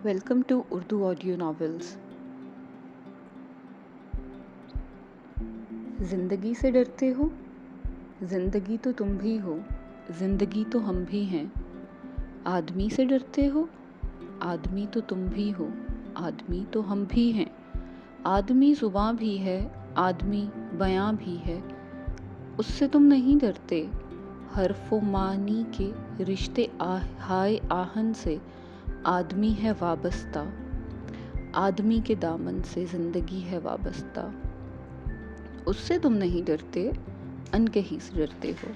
Welcome to Urdu Audio Novels. ज़िंदगी से डरते हो? ज़िंदगी तो तुम भी हो, ज़िंदगी तो हम भी हैं। आदमी से डरते हो? आदमी तो तुम भी हो, आदमी तो हम भी हैं। आदमी ज़ुबां भी है, आदमी बयां भी है, उससे तुम नहीं डरते। हर्फ़ व मानी के रिश्ते हाय आहन से आदमी है वाबस्ता, आदमी के दामन से ज़िंदगी है वाबस्ता। उससे तुम नहीं डरते, अनकही से डरते हो।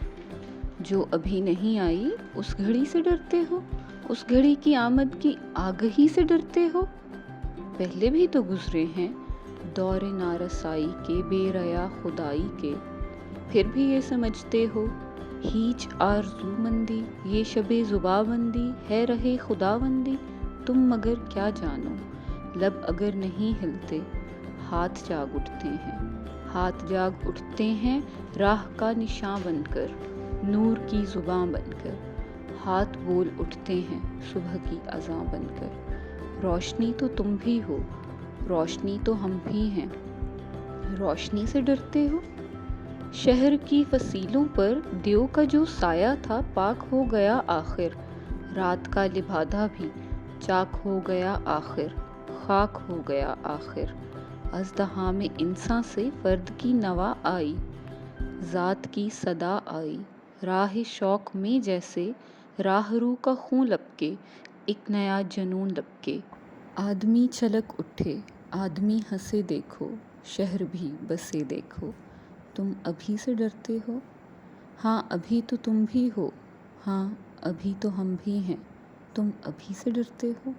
जो अभी नहीं आई उस घड़ी से डरते हो, उस घड़ी की आमद की आगही से डरते हो। पहले भी तो गुजरे हैं दौरे नारसाई के, बेरया खुदाई के, फिर भी ये समझते हो हीच आरज़ूमंदी, ये शबे ज़ुबाबंदी है रहे खुदाबंदी। तुम मगर क्या जानो, लब अगर नहीं हिलते हाथ जाग उठते हैं, हाथ जाग उठते हैं राह का निशान बनकर, नूर की ज़ुबां बनकर। हाथ बोल उठते हैं सुबह की अज़ां बनकर। रोशनी तो तुम भी हो, रोशनी तो हम भी हैं। रोशनी से डरते हो? शहर की फसीलों पर देव का जो साया था पाक हो गया आखिर। रात का लिबादा भी चाक हो गया आखिर, खाक हो गया आखिर। अज़दहा में इंसान से फ़र्द की नवा आई, ज़ात की सदा आई। राह शौक में जैसे राहरू का खून लपके, एक नया जनून लपके। आदमी छलक उठे, आदमी हंसे देखो, शहर भी बसे देखो। तुम अभी से डरते हो? हाँ अभी तो तुम भी हो, हाँ अभी तो हम भी हैं। तुम अभी से डरते हो?